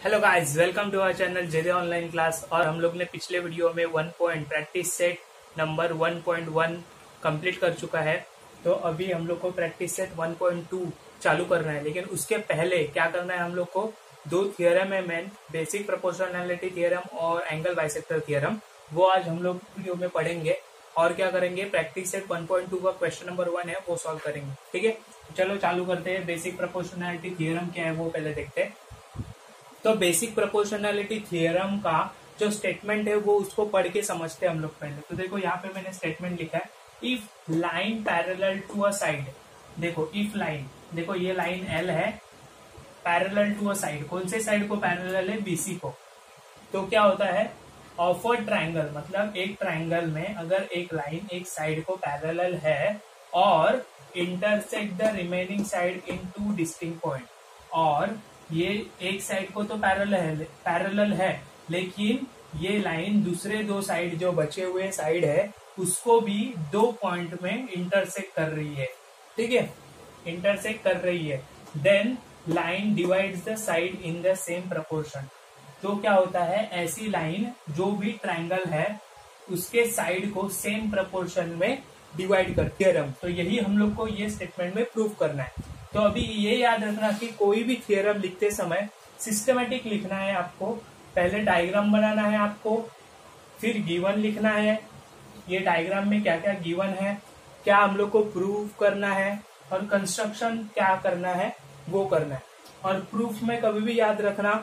Hello guys, welcome to our channel जेदे online class. और हम लोग ने पिछले वीडियो में 1 point practice set number 1.1 complete कर चुका है। तो अभी हम लोग को प्रैक्टिस सेट 1.2 चालू करना है, लेकिन उसके पहले क्या करना है, हम लोग को दो थियरम है मेन, बेसिक प्रोपोर्शनैलिटी थियरम और एंगल बाइसेक्टर थियरम। वो आज हम लोग वीडियो में पढ़ेंगे और क्या करेंगे, प्रैक्टिस सेट 1.2 का क्वेश्चन नंबर 1 है वो सॉल्व करेंगे। ठीक है, चलो चालू करते हैं। बेसिक प्रोपोर्शनैलिटी थियरम क्या है वो पहले देखते हैं। तो बेसिक प्रोपोर्शनैलिटी थियरम का जो स्टेटमेंट है वो उसको पढ़ के समझते हैं हम लोग पहले। तो देखो यहाँ पे मैंने स्टेटमेंट लिखा है, if line parallel to a side. देखो इफ लाइन, देखो ये लाइन एल है, पैरेलल टू अ साइड, कौन से साइड को पैरेलल है, बीसी को। तो क्या होता है, ऑफ अ ट्राइंगल, मतलब एक ट्राइंगल में अगर एक लाइन एक साइड को पैरेलल है और intersect the remaining side in two distinct point, और ये एक साइड को तो पैरेलल है लेकिन ये लाइन दूसरे दो साइड जो बचे हुए साइड है उसको भी दो पॉइंट में इंटरसेक्ट कर रही है। ठीक है, इंटरसेक्ट कर रही है, then line divides the side in the same proportion. तो क्या होता है, ऐसी लाइन जो भी ट्राइंगल है उसके साइड को सेम प्रोपोर्शन में डिवाइड कर थियरम। तो यही हम लोग को ये स्टेटमेंट में प्रूव करना है। तो अभी ये याद रखना कि कोई भी थियरम लिखते समय सिस्टमेटिक लिखना है आपको। पहले डायग्राम बनाना है आपको, फिर गिवन लिखना है, ये डायग्राम में क्या क्या गिवन है, क्या हम लोग को प्रूव करना है, और कंस्ट्रक्शन क्या करना है वो करना है। और प्रूफ में कभी भी याद रखना,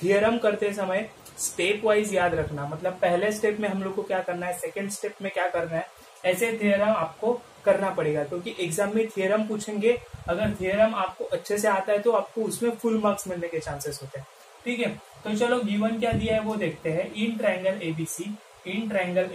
थियरम करते समय स्टेप वाइज याद रखना, मतलब पहले स्टेप में हम लोग को क्या करना है, सेकेंड स्टेप में क्या करना है, ऐसे थियरम आपको करना पड़ेगा। क्योंकि एग्जाम में थियरम पूछेंगे, अगर थियरम आपको अच्छे से आता है तो आपको उसमें फुल मार्क्स मिलने के चांसेस होते हैं। ठीक है, तो चलो गिवन क्या दिया है वो देखते हैं। In triangle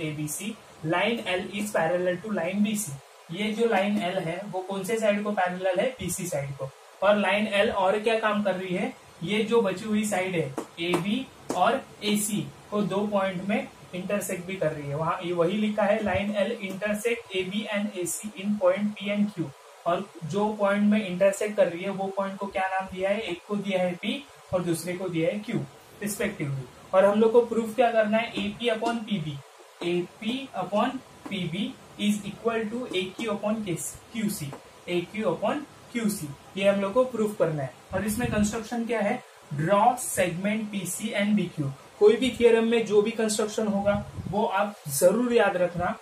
ABC line L is parallel to line BC. ये जो लाइन एल है वो कौन से साइड को पैरेलल है, बीसी साइड को। और लाइन एल और क्या काम कर रही है, ये जो बची हुई साइड है ए बी और ए सी को दो पॉइंट में इंटरसेक्ट भी कर रही है। वहां ये वही लिखा है, line L intersect A B and A C in point P and Q. और जो पॉइंट में इंटरसेक्ट कर रही है वो पॉइंट को क्या नाम दिया है, एक को दिया है पी और दूसरे को दिया है क्यू रिस्पेक्टिवली। और हम लोग को प्रूफ क्या करना है, AP upon PB, AP upon PB is equal to A Q upon QC, A Q upon QC, ये हम लोग को प्रूफ करना है। और इसमें कंस्ट्रक्शन क्या है, draw segment PC and BQ. कोई भी थियरम में जो भी कंस्ट्रक्शन होगा वो आप जरूर याद रखना।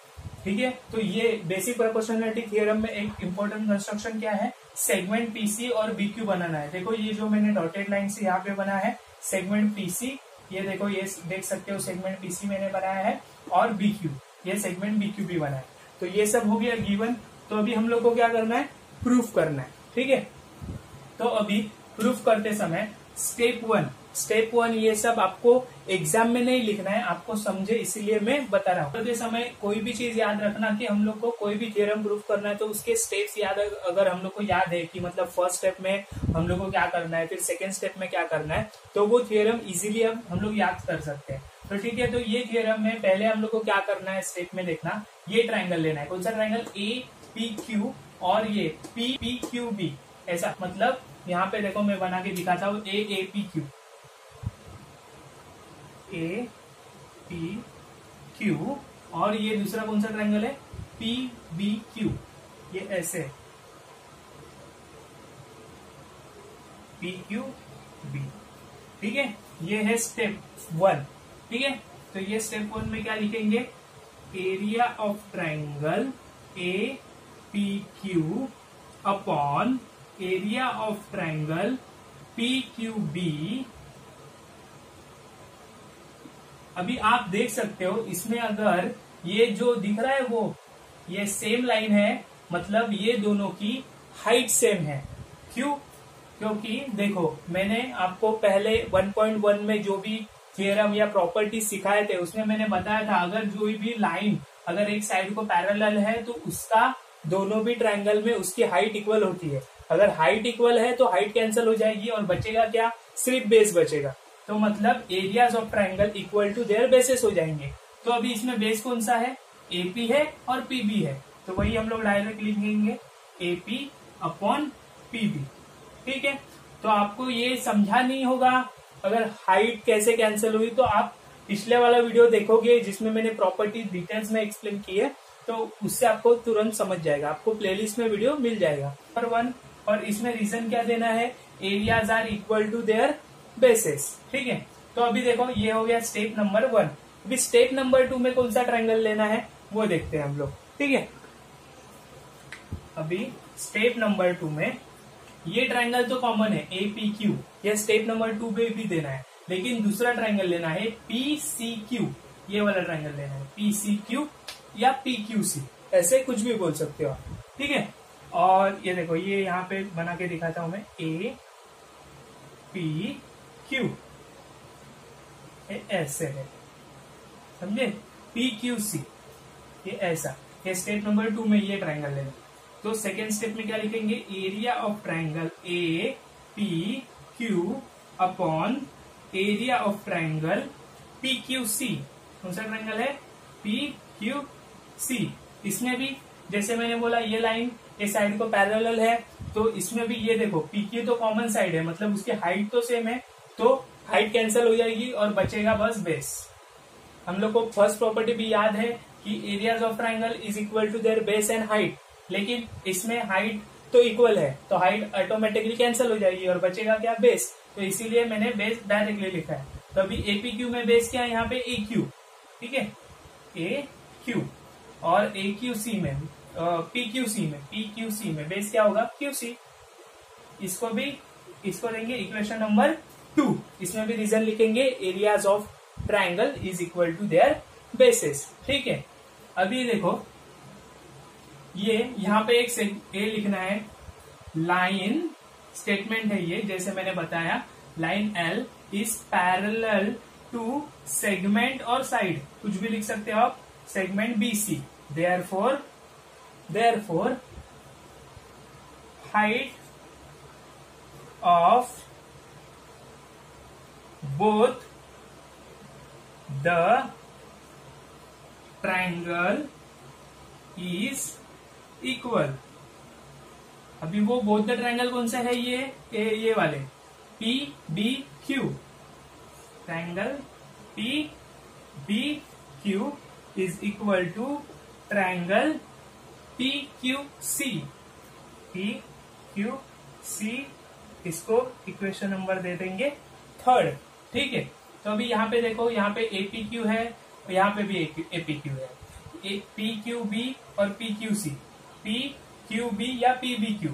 ठीक है, तो ये बेसिक प्रोपोर्शनैलिटी थियरम में एक इंपॉर्टेंट कंस्ट्रक्शन क्या है, सेगमेंट पीसी और बीक्यू बनाना है। देखो ये जो मैंने डॉटेड लाइन से यहाँ पे बना है सेगमेंट पीसी, ये देखो ये देख सकते हो सेगमेंट पीसी मैंने बनाया है, और बीक्यू, ये सेगमेंट बीक्यू भी बना है। तो ये सब हो गया गिवन। तो अभी हम लोग को क्या करना है, प्रूफ करना है। ठीक है, तो अभी प्रूफ करते समय स्टेप वन ये सब आपको एग्जाम में नहीं लिखना है, आपको समझे इसीलिए मैं बता रहा हूँ। करते समय कोई भी चीज याद रखना कि हम लोग को कोई भी थियरम प्रूफ करना है तो उसके स्टेप्स याद, अगर हम लोग को याद है कि मतलब फर्स्ट स्टेप में हम लोग को क्या करना है, फिर सेकेंड स्टेप में क्या करना है, तो वो थियरम इजीली अब हम लोग याद कर सकते हैं। तो ठीक है, तो ये थियरम में पहले हम लोग को क्या करना है, स्टेप में देखना, ये ट्राइंगल लेना है। कौन सा ट्राइंगल, ए पी क्यू और ये पी पी क्यू बी, ऐसा। मतलब यहाँ पे देखो मैं बना के दिखाता हूँ, ए पी क्यू, ए पी क्यू, और ये दूसरा कौन सा ट्रायंगल है, पी बी क्यू, ये ऐसे पी क्यू बी। ठीक है, ये है स्टेप 1। ठीक है, तो ये स्टेप 1 में क्या लिखेंगे, area of triangle A P Q upon area of triangle P Q B. अभी आप देख सकते हो इसमें अगर ये जो दिख रहा है वो ये सेम लाइन है, मतलब ये दोनों की हाइट सेम है। क्यों, क्योंकि देखो मैंने आपको पहले 1.1 में जो भी थियरम या प्रॉपर्टी सिखाए थे उसमें मैंने बताया था, अगर जो भी लाइन अगर एक साइड को पैरेलल है तो उसका दोनों भी ट्रायंगल में उसकी हाइट इक्वल होती है। अगर हाइट इक्वल है तो हाइट कैंसिल हो जाएगी और बचेगा क्या, सिर्फ बेस बचेगा। तो मतलब areas of triangle equal to their bases हो जाएंगे। तो अभी इसमें बेस कौन सा है, एपी है और पीबी है, तो वही हम लोग डायरेक्ट लिखेंगे एपी अपॉन पीबी। ठीक है, तो आपको ये समझा नहीं होगा अगर हाइट कैसे कैंसिल हुई तो आप पिछले वाला वीडियो देखोगे जिसमें मैंने प्रॉपर्टी डिटेल्स में एक्सप्लेन की है, तो उससे आपको तुरंत समझ जाएगा, आपको प्लेलिस्ट में वीडियो मिल जाएगा। नंबर 1, और इसमें रीजन क्या देना है, areas are equal to their bases. ठीक है, तो अभी देखो ये हो गया स्टेप नंबर 1। अभी स्टेप नंबर 2 में कौन सा ट्रायंगल लेना है वो देखते हैं हम लोग। ठीक है, अभी स्टेप नंबर 2 में ये ट्रायंगल तो कॉमन है APQ, ये स्टेप नंबर 2 पे भी देना है, लेकिन दूसरा ट्रायंगल लेना है PCQ, ये वाला ट्रायंगल लेना है PCQ या PQC, ऐसे कुछ भी बोल सकते हो आप। ठीक है, और ये देखो ये यहाँ पे बना के दिखाता हूं मैं, APQ ऐसे है, समझे, PQC ये ऐसा, ये स्टेप नंबर 2 में ये ट्रायंगल लेना। तो सेकेंड स्टेप में क्या लिखेंगे, area of triangle APQ upon area of triangle PQC। कौन सा ट्रायंगल है, PQC। इसमें भी जैसे मैंने बोला ये लाइन इस साइड को पैरेलल है, तो इसमें भी ये देखो PQ तो कॉमन साइड है, मतलब उसकी हाइट तो सेम है, तो हाइट कैंसिल हो जाएगी और बचेगा बस बेस। हम लोग को फर्स्ट प्रॉपर्टी भी याद है कि areas of triangle is equal to their base and height, लेकिन इसमें हाइट तो इक्वल है, तो हाइट ऑटोमेटिकली कैंसिल हो जाएगी और बचेगा क्या, बेस। तो इसीलिए मैंने बेस डायरेक्टली लिखा है। तो अभी APQ में बेस क्या है, यहाँ पे AQ। ठीक है, AQ, और AQC में PQC में बेस क्या होगा, QC। इसको देंगे इक्वेशन नंबर 2। इसमें भी रीजन लिखेंगे, areas of triangle is equal to their basis. ठीक है, अभी देखो ये यहाँ पे एक ए लिखना है, लाइन स्टेटमेंट है ये, जैसे मैंने बताया line L is parallel to segment और साइड, कुछ भी लिख सकते हो आप, segment BC। Therefore height of both the triangle is equal. अभी वो बोथ द ट्रायंगल कौन सा है, ये वाले PBQ, triangle PBQ is equal to triangle PQC। इसको इक्वेशन नंबर दे देंगे 3rd। ठीक है, तो अभी यहाँ पे देखो, यहाँ पे APQ है और यहाँ पे भी APQ है, PQB और PQC, PQB या PBQ।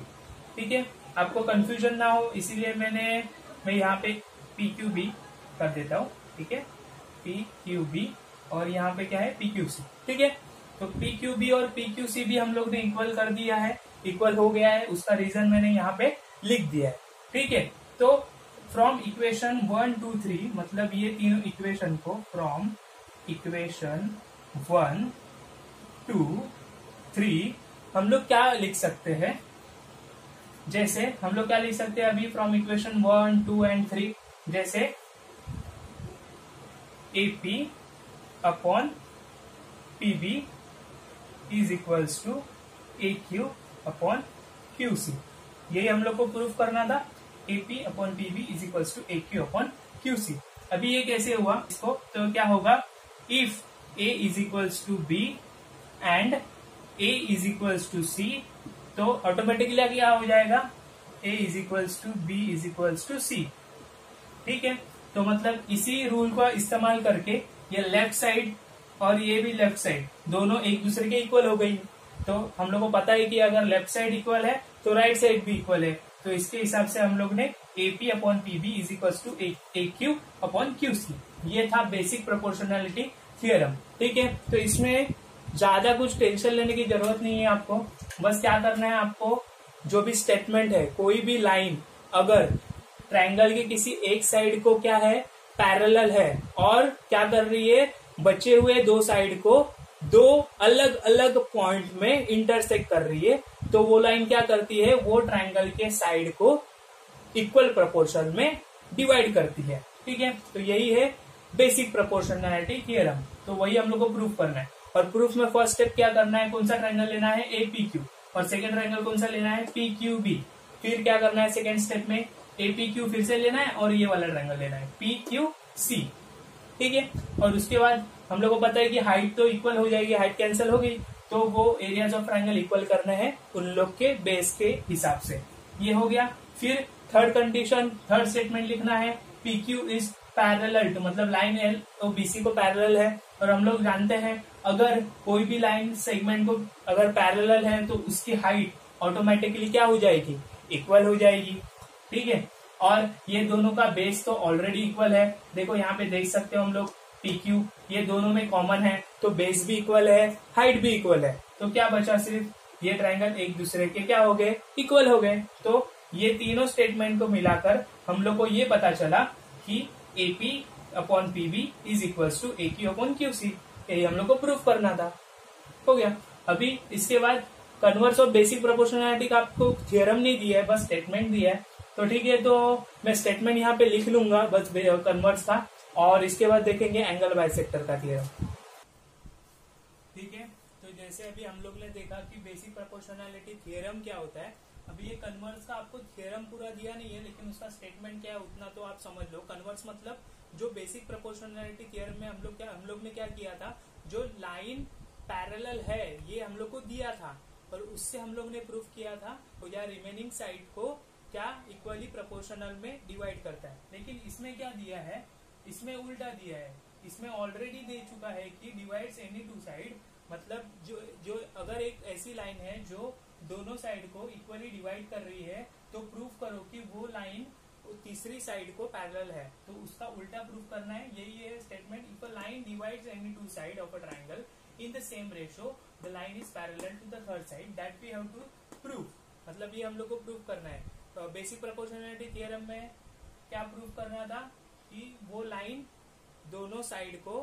ठीक है, आपको कंफ्यूजन ना हो इसलिए मैं यहाँ पे PQB कर देता हूँ। ठीक है, PQB और यहाँ पे क्या है, PQC। ठीक है, तो PQB और PQC भी हम लोग ने इक्वल कर दिया है, इक्वल हो गया है, उसका रीजन मैंने यहाँ पे लिख दिया है। ठीक है, तो फ्रॉम इक्वेशन 1 2 3, मतलब ये तीनों इक्वेशन को फ्रॉम इक्वेशन 1 2 3 हम लोग क्या लिख सकते हैं, जैसे हम लोग क्या लिख सकते हैं अभी फ्रॉम इक्वेशन 1 2 एंड 3, जैसे AP upon PB is equals to AQ upon QC। यही हम लोग को प्रूफ करना था, AP upon PB is equals to AQ upon QC। अभी ये कैसे हुआ इसको, तो क्या होगा, if A is equals to B and A is equals to C, तो ऑटोमेटिकली क्या हो जाएगा, A is equals to B is equals to C। ठीक है, तो मतलब इसी रूल का इस्तेमाल करके ये लेफ्ट साइड और ये भी लेफ्ट साइड दोनों एक दूसरे के इक्वल हो गई। तो हम लोग को पता है कि अगर लेफ्ट साइड इक्वल है तो राइट साइड भी इक्वल है, तो इसके हिसाब से हम लोग ने AP upon PB is equal to AQ upon QC। ये था बेसिक प्रोपोर्शनैलिटी थ्योरम। ठीक है, तो इसमें ज्यादा कुछ टेंशन लेने की जरूरत नहीं है आपको, बस क्या करना है, आपको जो भी स्टेटमेंट है, कोई भी लाइन अगर ट्रायंगल के किसी एक साइड को क्या है, पैरेलल है और क्या कर रही है, बचे हुए दो साइड को दो अलग अलग पॉइंट में इंटरसेक्ट कर रही है, तो वो लाइन क्या करती है, वो ट्रायंगल के साइड को इक्वल प्रोपोर्शन में डिवाइड करती है। ठीक है, तो यही है बेसिक प्रोपोर्शनैलिटी थ्योरम। तो वही हम लोग को प्रूफ करना है, और प्रूफ में फर्स्ट स्टेप क्या करना है, कौन सा ट्रायंगल लेना है, APQ, और सेकेंड ट्रायंगल कौन सा लेना है, PQB। फिर क्या करना है सेकेंड स्टेप में, APQ फिर से लेना है और ये वाला ट्रायंगल लेना है PQC। ठीक है, और उसके बाद हम लोग को पता है कि हाइट तो इक्वल हो जाएगी, हाइट कैंसिल हो गई, तो वो एरियाज ऑफ ट्रायंगल इक्वल करना है उन लोग के बेस के हिसाब से। ये हो गया। फिर थर्ड कंडीशन, थर्ड स्टेटमेंट लिखना है PQ इज पैरेलल टू, मतलब लाइन L तो BC को पैरेलल है, और हम लोग जानते हैं अगर कोई भी लाइन सेगमेंट को अगर पैरेलल है तो उसकी हाइट ऑटोमेटिकली क्या हो जाएगी, इक्वल हो जाएगी। ठीक है, और ये दोनों का बेस तो ऑलरेडी इक्वल है। देखो यहाँ पे देख सकते हो हम लोग PQ ये दोनों में कॉमन है, तो बेस भी इक्वल है, हाइट भी इक्वल है, तो क्या बचा, सिर्फ ये ट्रायंगल एक दूसरे के क्या हो गए, इक्वल हो गए। तो ये तीनों स्टेटमेंट को मिलाकर हम लोग को ये पता चला कि AP upon PB is equal to AQ upon QC। यही हम लोग को प्रूफ करना था, हो गया। अभी इसके बाद कन्वर्स ऑफ बेसिक प्रोपोर्शनैलिटी का आपको थियरम नहीं दिया है, बस स्टेटमेंट दिया है। तो ठीक है, तो मैं स्टेटमेंट यहाँ पे लिख लूंगा बस कन्वर्स का, और इसके बाद देखेंगे एंगल बाइसेक्टर का थियरम। ठीक है, तो जैसे अभी हम लोग ने देखा कि बेसिक प्रोपोर्शनैलिटी थियरम क्या होता है। अभी ये कन्वर्स का आपको थियरम पूरा दिया नहीं है, लेकिन उसका स्टेटमेंट क्या है उतना तो आप समझ लो। कन्वर्स मतलब जो बेसिक प्रोपोर्शनैलिटी थियरम में हम लोग ने क्या किया था, जो लाइन पैरेलल है ये हम लोग को दिया था, और उससे हम लोग ने प्रूफ किया था या रिमेनिंग साइड को क्या इक्वली प्रोपोर्शनल में डिवाइड करता है। लेकिन इसमें क्या दिया है, इसमें उल्टा दिया है। इसमें ऑलरेडी दे चुका है कि डिवाइड्स एनी टू साइड, मतलब जो अगर एक ऐसी लाइन है जो दोनों साइड को इक्वली डिवाइड कर रही है, तो प्रूफ करो कि वो लाइन तीसरी साइड को पैरेलल है, तो उसका उल्टा प्रूफ करना है। यही है statement, if a line divides any two side of a triangle in the same ratio the line is parallel to the third side that we have to proof. मतलब ये हम लोग को प्रूफ करना है। तो बेसिक प्रोपोर्शनैलिटी थ्योरम में क्या प्रूफ करना था कि वो लाइन दोनों साइड को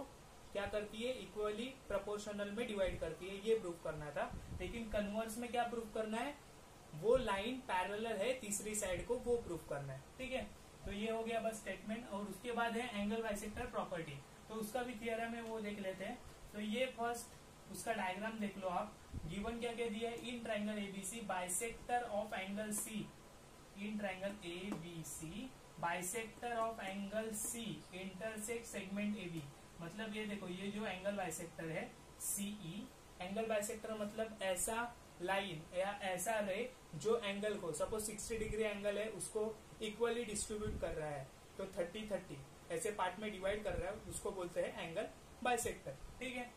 क्या करती है, इक्वली प्रोपोर्शनल में डिवाइड करती है, ये प्रूफ करना था। लेकिन कन्वर्स में क्या प्रूफ करना है, वो लाइन पैरेलल है तीसरी साइड को, वो प्रूफ करना है। ठीक है, तो ये हो गया बस स्टेटमेंट। और उसके बाद है एंगल बाइसेक्टर प्रॉपर्टी, तो उसका भी थियरम है, वो देख लेते हैं। तो ये फर्स्ट उसका डायग्राम देख लो आप। गिवन क्या क्या दिया है, in triangle ABC bisector of angle C, in triangle ABC bisector of angle C intersect segment AB। मतलब ये देखो, ये जो एंगल बाइसेक्टर है CE, एंगल बाइसेक्टर मतलब ऐसा लाइन या ऐसा रे जो एंगल को, सपोज 60 डिग्री एंगल है, उसको इक्वली डिस्ट्रीब्यूट कर रहा है, तो 30-30 ऐसे पार्ट में डिवाइड कर रहा है, उसको बोलते हैं एंगल बाइसेक्टर। ठीक है,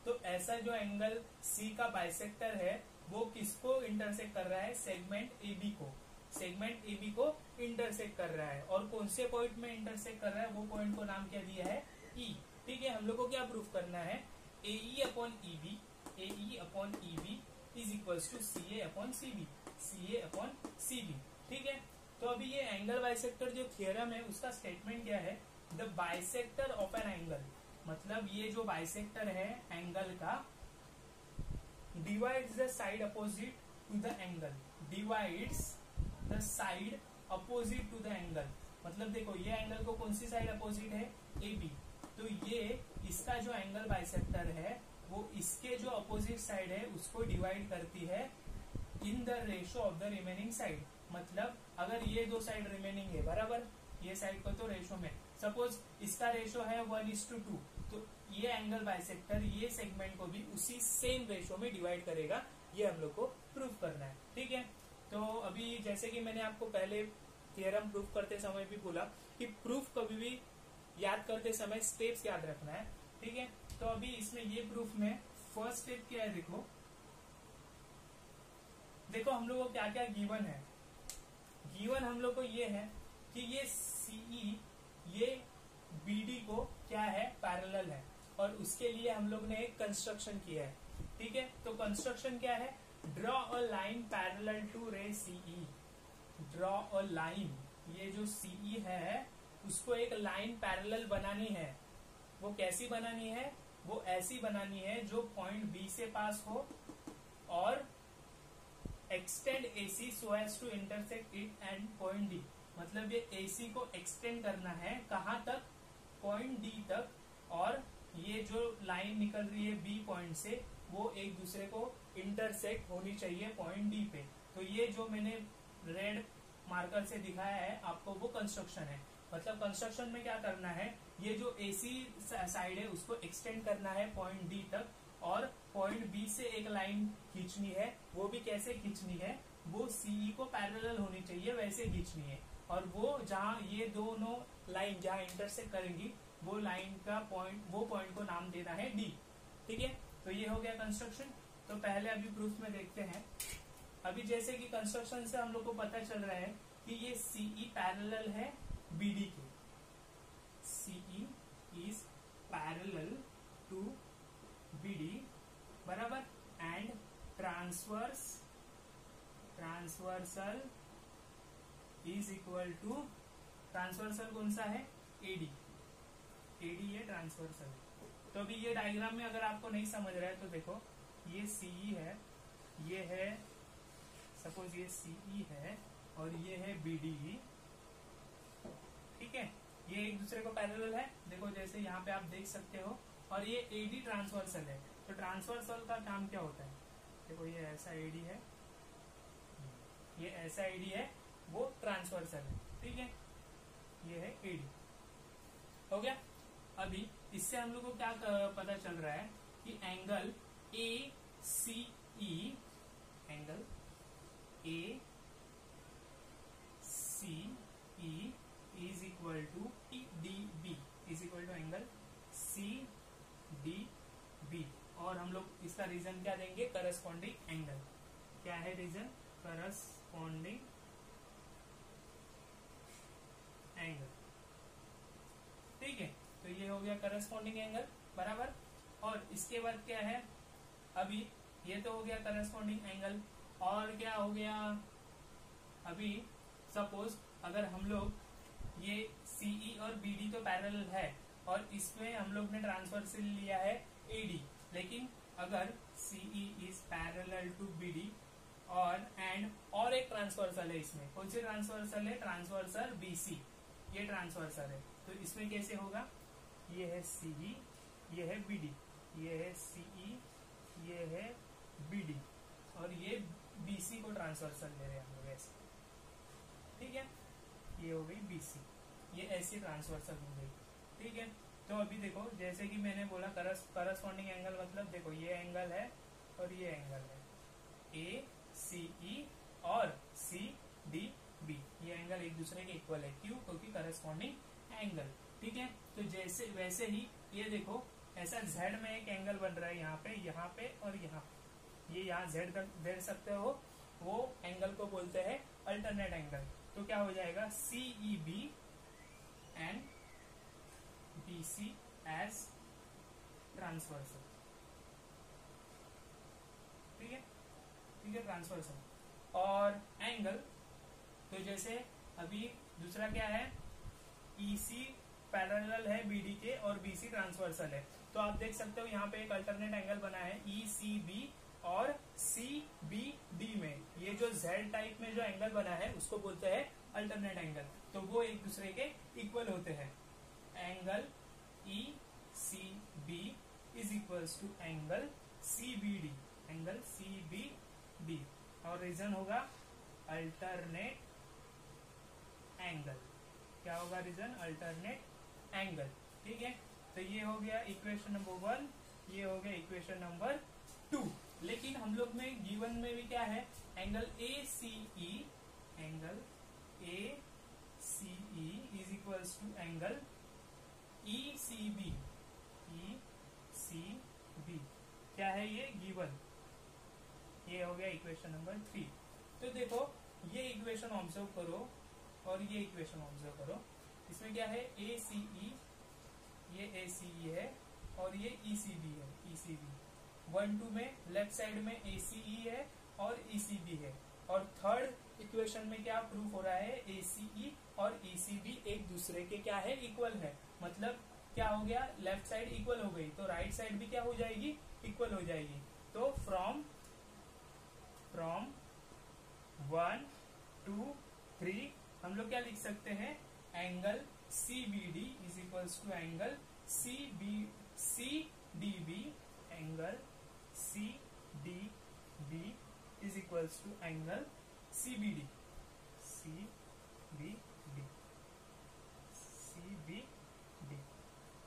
तो ऐसा जो एंगल C का बाइसेक्टर है वो किसको इंटरसेक्ट कर रहा है, सेगमेंट AB को, सेगमेंट AB को इंटरसेक्ट कर रहा है। और कौन से पॉइंट में इंटरसेक्ट कर रहा है, वो पॉइंट को नाम क्या दिया है, E। ठीक है, हम लोग को क्या प्रूफ करना है, AE upon EB, AE upon EB is equal to CA upon CB, CA upon CB। ठीक है, तो अभी ये एंगल बाइसेक्टर जो थियरम है उसका स्टेटमेंट क्या है, the bisector of an angle, मतलब ये जो बाइसेक्टर है एंगल का, divides the side opposite to the angle, divides the side opposite to the angle. मतलब देखो, ये एंगल को कौन सी साइड अपोजिट है, AB, तो ये इसका जो एंगल बाइसेक्टर है वो इसके जो अपोजिट साइड है उसको डिवाइड करती है in the ratio of the remaining side. मतलब अगर ये दो साइड रिमेनिंग है बराबर, ये साइड को तो रेशो में, सपोज इसका रेशो है 1:2, तो ये एंगल बाइसेक्टर ये सेगमेंट को भी उसी सेम रेशो में डिवाइड करेगा। ये हम लोग को प्रूफ करना है। ठीक है, तो अभी जैसे कि मैंने आपको पहले थियरम प्रूफ करते समय भी बोला कि प्रूफ कभी भी याद करते समय स्टेप्स याद रखना है। ठीक है, तो अभी इसमें ये प्रूफ में फर्स्ट स्टेप क्या है, देखो हम लोग को क्या क्या गिवन है। गिवन हम लोग को ये है कि ये CE ये BD को क्या है, पैरेलल है, और उसके लिए हम लोग ने एक कंस्ट्रक्शन किया है। ठीक है, तो कंस्ट्रक्शन क्या है, draw a line parallel to ray CE, draw a line, ये जो CE है उसको एक लाइन पैरेलल बनानी है। वो कैसी बनानी है, वो ऐसी बनानी है जो पॉइंट B से पास हो और extend AC so as to intersect it and point D। मतलब ये AC को एक्सटेंड करना है कहाँ तक, पॉइंट D तक, और ये जो लाइन निकल रही है B पॉइंट से वो एक दूसरे को इंटरसेक्ट होनी चाहिए पॉइंट D पे। तो ये जो मैंने रेड मार्कर से दिखाया है आपको वो कंस्ट्रक्शन है। मतलब कंस्ट्रक्शन में क्या करना है, ये जो AC साइड है उसको एक्सटेंड करना है पॉइंट D तक, और पॉइंट B से एक लाइन खींचनी है। वो भी कैसे खींचनी है, वो CE को पैरेलल होनी चाहिए वैसे खींचनी है। और वो जहां ये दोनों लाइन जहां इंटरसेक्ट करेंगी वो लाइन का पॉइंट, वो पॉइंट को नाम देना है D। ठीक है, तो ये हो गया कंस्ट्रक्शन। तो पहले अभी प्रूफ में देखते हैं। अभी जैसे कि कंस्ट्रक्शन से हम लोग को पता चल रहा है कि ये CE पैरेलल है BD के। CE is parallel to BD बराबर, and transversal is equal to, transversal कौन सा है, AD है ट्रांसवर्सल। तो अभी ये डायग्राम में अगर आपको नहीं समझ रहा है तो देखो, ये CE है, ये है सपोज ये CE है और ये है BD। ठीक है, ये एक दूसरे को पैरेलल है, देखो जैसे यहाँ पे आप देख सकते हो। और ये AD ट्रांसवर्सल है। तो ट्रांसवर्सल का काम क्या होता है, देखो ये ऐसा AD है, ये ऐसा AD है, वो ट्रांसवर्सल है। ठीक है, ये है AD। हो गया। अभी इससे हम लोग को क्या पता चल रहा है कि angle ACE, angle ACE is equal to DB, is equal to angle CDB। और हम लोग इसका रीजन क्या देंगे, करस्पॉन्डिंग एंगल। क्या है रीजन, करस्पॉन्डिंग एंगल। ठीक है, तो ये हो गया करस्पॉन्डिंग एंगल बराबर। और इसके बाद क्या है, अभी ये तो हो गया करस्पॉन्डिंग एंगल। और क्या हो गया, अभी सपोज अगर हम लोग ये CE और BD तो पैरेलल है और इसमें हम लोग ने ट्रांसवर्सल लिया है AD, लेकिन अगर CE is parallel to BD और एक ट्रांसवर्सल है इसमें, कौन सी ट्रांसवर्सल है, ट्रांसवर्सल BC, ये ट्रांसवर्सल है। तो इसमें कैसे होगा, ये है CE, ये है BD, ये है CE, ये है BD, और ये BC को ट्रांसवर्सल ले रहे हैं हम लोग ऐसे। ठीक है, ये हो गई BC, ये ऐसी ट्रांसवर्सल हो गई। ठीक है, तो अभी देखो जैसे कि मैंने बोला करस्पॉन्डिंग एंगल मतलब देखो ये एंगल है और ये एंगल है, ACE और CDB, ये एंगल एक दूसरे के इक्वल है। क्यों, क्योंकि करस्पॉन्डिंग एंगल। ठीक है, तो जैसे वैसे ही ये देखो ऐसा Z में एक एंगल बन रहा है यहाँ पे और यहाँ पे, ये यहाँ Z दे सकते हो, वो एंगल को बोलते हैं अल्टरनेट एंगल। तो क्या हो जाएगा, CEB and BC as transversal. ठीक है, ट्रांसवर्सल। और एंगल, तो जैसे अभी दूसरा क्या है, EC पैरेलल है BD के और BC ट्रांसवर्सल है। तो आप देख सकते हो यहाँ पे एक अल्टरनेट एंगल बना है ECB और CBD में। ये जो Z टाइप में जो एंगल बना है उसको बोलते हैं अल्टरनेट एंगल। तो वो एक दूसरे के इक्वल होते हैं। Angle ECB is equals to angle CBD, angle CBD। और रीजन होगा अल्टरनेट एंगल। क्या होगा रीजन, अल्टरनेट एंगल। ठीक है, तो ये हो गया इक्वेशन नंबर 1, ये हो गया इक्वेशन नंबर 2। लेकिन हम लोग में गिवन में भी क्या है, angle ACE, angle ACE is equals to angle ECB, ECB क्या है ये गिवन। ये हो गया इक्वेशन नंबर 3। तो देखो ये इक्वेशन ऑब्जर्व करो और ये इक्वेशन ऑब्जर्व करो। इसमें क्या है, ACE, ये ACE है और ये ECB है, ECB 1-2 में लेफ्ट साइड में ACE है और ECB है। और थर्ड इक्वेशन में क्या प्रूफ हो रहा है, ACE और ECB एक दूसरे के क्या है, इक्वल है। मतलब क्या हो गया, लेफ्ट साइड इक्वल हो गई तो राइट साइड भी क्या हो जाएगी, इक्वल हो जाएगी। तो फ्रॉम 1, 2, 3 हम लोग क्या लिख सकते हैं, angle CBD is equals to angle CDB, angle CDB is equals to angle CBD, B D, C B D,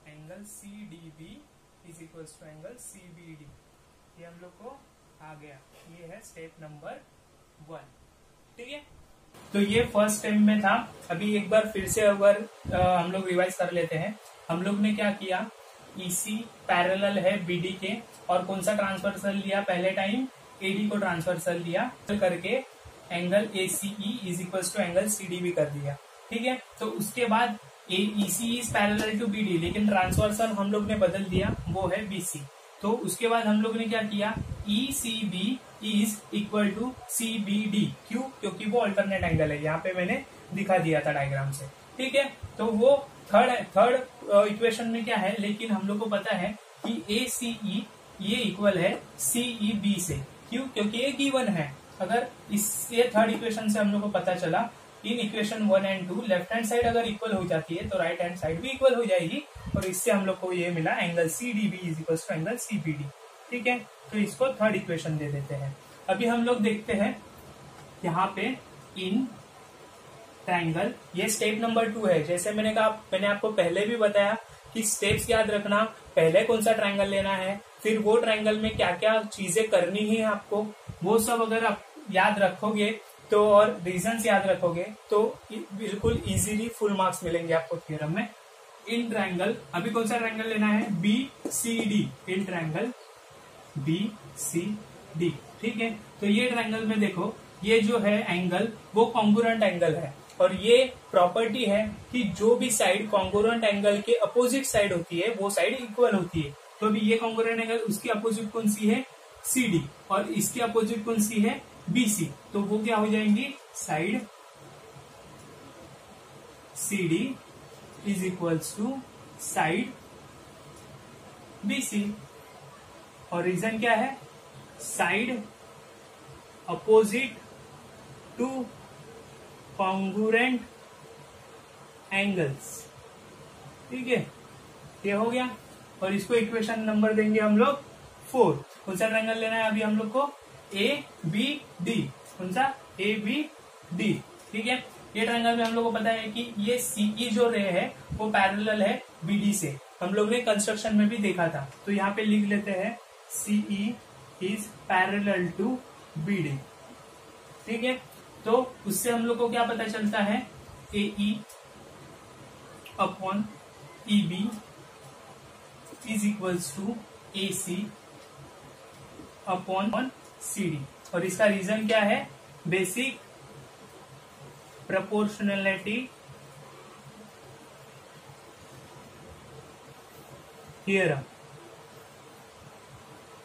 angle C D B is equals to angle C B D. ये हम लोग को आ गया, ये है स्टेप नंबर 1। ठीक है, तो ये फर्स्ट स्टेप में था। अभी एक बार फिर से अगर हम लोग रिवाइज कर लेते हैं। हम लोग ने क्या किया, ईसी पैरेलल है बीडी के, और कौन सा ट्रांसवर्सल लिया, पहले टाइम एडी को ट्रांसवर्सल लिया करके angle ACE is equal to angle CDB कर दिया। ठीक है, तो उसके बाद EC is parallel to BD, लेकिन ट्रांसवर्सल हम लोग ने बदल दिया, वो है बीसी। तो उसके बाद हम लोग ने क्या किया, E C B is equal to C B D. क्यों, क्योंकि वो अल्टरनेट एंगल है, यहाँ पे मैंने दिखा दिया था डायग्राम से। ठीक है, तो वो थर्ड इक्वेशन में क्या है, लेकिन हम लोग को पता है कि ए सी ई ये इक्वल है सीई बी से। क्यों, क्योंकि ये गिवन है। अगर इससे थर्ड इक्वेशन से हम लोग को पता चला, in equation 1 and 2 left hand side अगर इक्वल हो जाती है तो राइट हैंड साइड भी इक्वल हो जाएगी, और इससे हम लोग को ये मिला angle C D B is equal to angle C B D. ठीक है, तो इसको थर्ड इक्वेशन दे देते हैं। अभी हम लोग देखते हैं यहाँ पे इन ट्रायंगल, ये स्टेप नंबर 2 है। जैसे मैंने कहा, मैंने आपको पहले भी बताया कि स्टेप्स याद रखना, पहले कौन सा ट्रायंगल लेना है, फिर वो ट्रायंगल में क्या क्या चीजें करनी है आपको, वो सब अगर आप याद रखोगे तो, और रीजंस याद रखोगे तो बिल्कुल इजीली फुल मार्क्स मिलेंगे आपको थ्योरम में। इन ट्रायंगल, अभी कौन सा ट्रायंगल लेना है, B C D, in triangle B C D. ठीक है, तो ये ट्रायंगल में देखो, ये जो है एंगल वो कॉन्ग्रुएंट एंगल है, और ये प्रॉपर्टी है कि जो भी साइड कॉन्ग्रुएंट एंगल के अपोजिट साइड होती है वो साइड इक्वल होती है। तो अभी ये कॉन्ग्रुएंट एंगल, उसकी अपोजिट कौन सी है, सी डी, और इसकी अपोजिट कौन सी है, बीसी। तो वो क्या हो जाएंगी, side C D is equals to side BC. और रीजन क्या है, side opposite to congruent angles. ठीक है, ये हो गया, और इसको इक्वेशन नंबर देंगे हम लोग 4। कौन सा ट्रायंगल लेना है अभी हम लोग को, ए बी डी, कौन सा, ए बी डी। ठीक है, ये ट्रायंगल में हम लोग को पता है कि ये सीई जो रे है वो पैरेलल है बीडी से, हम लोग ने कंस्ट्रक्शन में भी देखा था। तो यहाँ पे लिख लेते हैं CE is parallel to BD. ठीक है, तो उससे हम लोग को क्या पता चलता है, A E upon E B is equals to A C upon C D. और इसका रीजन क्या है, बेसिक प्रोपोर्शनैलिटी थ्योरम।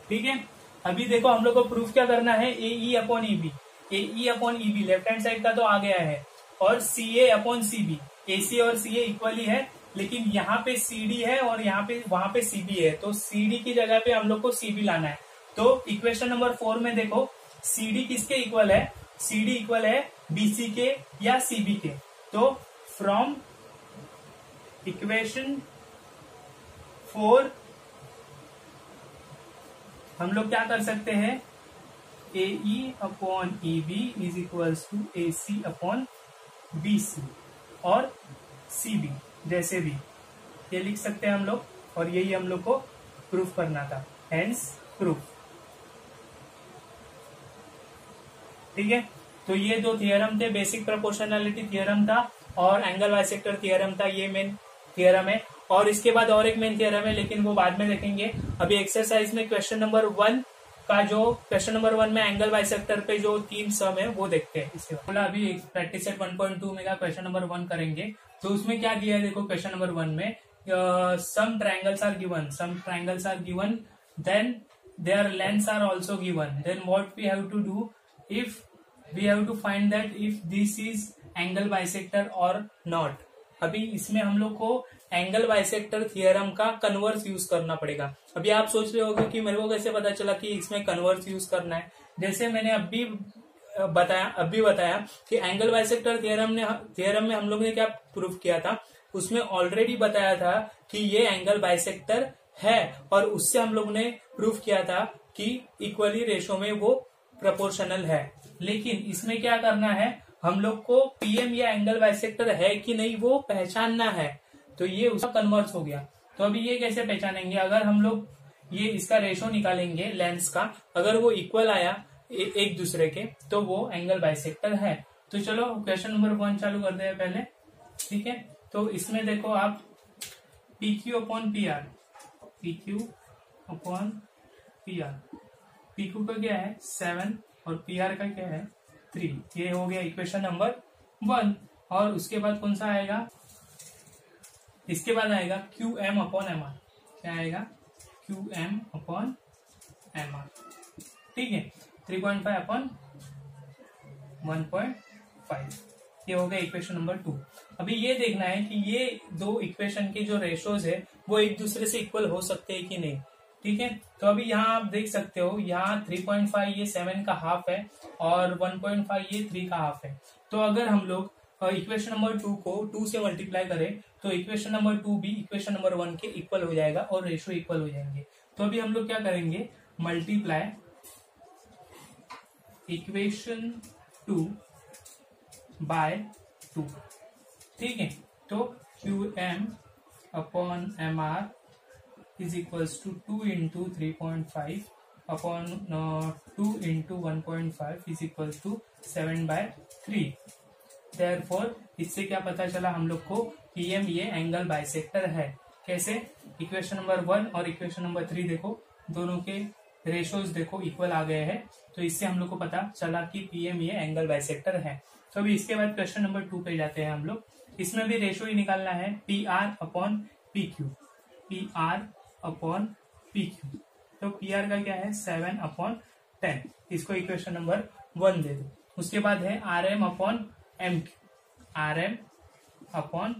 ठीक है, अभी देखो हम लोग को प्रूफ क्या करना है, A E upon E B, A E upon E B left hand side का तो आ गया है, और सी ए अपॉन सी बी, ए सी और सी ए इक्वल ही है, लेकिन यहाँ पे सी डी है और यहाँ पे वहां पे सी बी है, तो सी डी की जगह पे हम लोग को सी बी लाना है। तो इक्वेशन नंबर 4 में देखो, सी डी किसके इक्वल है, सी डी इक्वल है बीसी के या सीबी के। तो फ्रॉम इक्वेशन 4 हम लोग क्या कर सकते हैं, A E upon E B is equals to A C upon B C, और सी बी जैसे भी ये लिख सकते हैं हम लोग, और यही हम लोग को प्रूफ करना था, हेंस प्रूफ। ठीक है, तो ये दो थियरम थे, बेसिक प्रोपोर्शनैलिटी थियरम था और एंगल बाइसेक्टर थियरम था, ये मेन थियरम है। और इसके बाद और एक मेन थियरम है, लेकिन वो बाद में देखेंगे। अभी एक्सरसाइज में क्वेश्चन नंबर 1 का जो क्वेश्चन नंबर 1 में एंगल बाइसेक्टर पे जो 3 सम है वो देखते हैं। इसके बाद अभी प्रैक्टिस सेट 1.2 में का क्वेश्चन नंबर 1 करेंगे। तो उसमें क्या दिया है, देखो क्वेश्चन नंबर 1 में some triangles are given, then their lengths are also given, then what we have to do, if we have to find that if this is angle bisector or not। अभी इसमें हम लोग को angle bisector theorem का converse use करना पड़ेगा। अभी आप सोच रहे होगे कि मेरे को कैसे पता चला कि इसमें कन्वर्स यूज करना है। जैसे मैंने अभी बताया कि एंगल बाइसेक्टर थियरम में हम लोग ने क्या प्रूफ किया था, उसमें ऑलरेडी बताया था कि ये एंगल बाइसेक्टर है, और उससे हम लोग ने प्रूफ किया था कि इक्वली रेशो में वो प्रोपोर्शनल है। लेकिन इसमें क्या करना है, हम लोग को पीएम या एंगल बाइसेक्टर है कि नहीं वो पहचानना है। तो ये उसका कन्वर्स हो गया। तो अभी ये कैसे पहचानेंगे, अगर हम लोग ये इसका रेशो निकालेंगे लेंस का, अगर वो इक्वल आया एक दूसरे के तो वो एंगल बाइसेक्टर है। तो चलो क्वेश्चन नंबर 1 चालू करते हैं पहले, ठीक है। तो इसमें देखो आप P Q upon P R, P Q upon P R, P Q का क्या है 7 और पी आर का क्या है 3। ये हो गया इक्वेशन नंबर 1। और उसके बाद कौन सा आएगा, इसके बाद आएगा Q M upon M R. क्या आएगा Q M upon M R, ठीक है। 3.5 अपॉन 1.5, ये हो गया इक्वेशन नंबर 2। अभी ये देखना है कि ये दो इक्वेशन के जो रेशोज है वो एक दूसरे से इक्वल हो सकते हैं कि नहीं, ठीक है। तो अभी यहाँ आप देख सकते हो, यहाँ 3.5 ये 7 का हाफ है और 1.5 ये 3 का हाफ है। तो अगर हम लोग इक्वेशन नंबर 2 को 2 से मल्टीप्लाई करें तो इक्वेशन नंबर 2 भी इक्वेशन नंबर 1 के इक्वल हो जाएगा और रेशो इक्वल हो जाएंगे। तो अभी हम लोग क्या करेंगे, मल्टीप्लाई इक्वेशन 2 बाय 2, ठीक है। तो Q M upon M R is equals to 2 into 3.5 upon 2 into 1.5 is equals to 7/3। Therefore इससे क्या पता चला हम लोग को, पीएम ये एंगल बाइसेक्टर है। कैसे, इक्वेशन नंबर 1 और इक्वेशन नंबर 3 देखो, दोनों के रेशोज देखो इक्वल आ गए हैं। तो इससे हम लोग को पता चला कि पीएम ये एंगल बाइसेक्टर है। तो अभी इसके बाद क्वेश्चन नंबर 2 पे जाते हैं हम लोग। इसमें भी रेशो ही निकालना है, P R upon P Q, P R upon P Q. तो पी आर का क्या है 7/10, इसको इक्वेशन नंबर 1 दे दो। उसके बाद है R M upon M Q, R M upon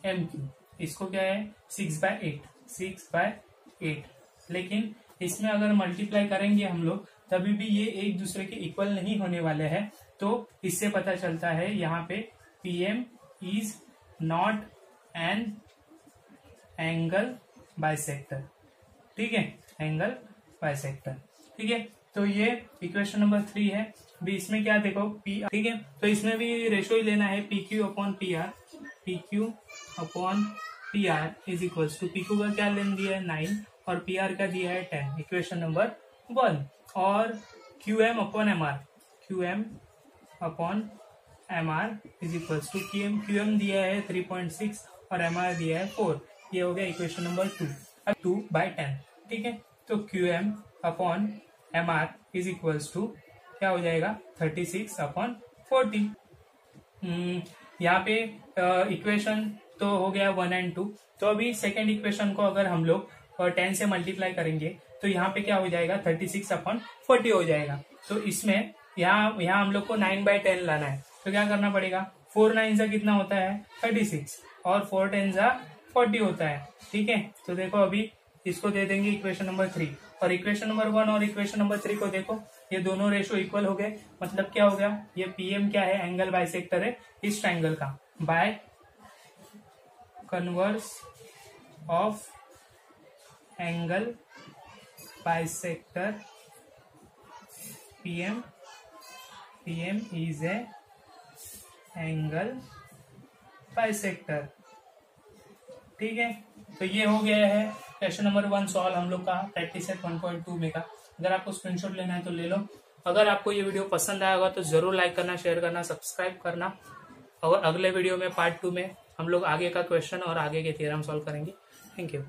M Q, इसको क्या है 6/8, 6/8। लेकिन इसमें अगर मल्टीप्लाई करेंगे हम लोग तभी भी ये एक दूसरे के इक्वल नहीं होने वाले हैं। तो इससे पता चलता है यहाँ पे PM is not an angle bisector, ठीक है, एंगल बाइसेक्टर, ठीक है। तो ये इक्वेशन नंबर 3 है। भी इसमें क्या देखो पी, ठीक है। तो इसमें भी रेशो ही लेना है, P Q upon P R, P Q upon P R is equals to, P Q का क्या लेन दिया है 9 और पी आर का दिया है 10, इक्वेशन नंबर 1। और Q M upon M R, Q M upon M R is equals to, Q M दिया है 3.6 और एम आर दिया है 4। ये हो गया इक्वेशन नंबर 2, 2/10, ठीक है। तो Q M upon M R is equals to क्या हो जाएगा 36/40। यहाँ पे इक्वेशन तो हो गया 1 और 2। तो अभी सेकेंड इक्वेशन को अगर हम लोग 10 से मल्टीप्लाई करेंगे तो यहाँ पे क्या हो जाएगा 36/40 हो जाएगा। तो इसमें यहाँ हम लोग को 9/10 लाना है। तो क्या करना पड़ेगा, 4 9 कितना होता है 36 और 4 10 40 होता है, ठीक है। तो देखो अभी इसको दे देंगे इक्वेशन नंबर 3 और इक्वेशन नंबर 1 और इक्वेशन नंबर 3 को देखो, ये दोनों रेशो इक्वल हो गए। मतलब क्या हो गया, ये पीएम क्या है एंगल बाइसेक्टर है इस ट्रायंगल का, by converse of angle bisector PM, PM is A angle bisector, ठीक है। तो ये हो गया है क्वेश्चन नंबर 1 सॉल्व हम लोग का प्रैक्टिस सेट 1.2 में का। अगर आपको स्क्रीनशॉट लेना है तो ले लो। अगर आपको ये वीडियो पसंद आया होगा तो जरूर लाइक करना, शेयर करना, सब्सक्राइब करना। और अगले वीडियो में पार्ट 2 में हम लोग आगे का क्वेश्चन और आगे के थ्योरम सॉल्व करेंगे। Thank you.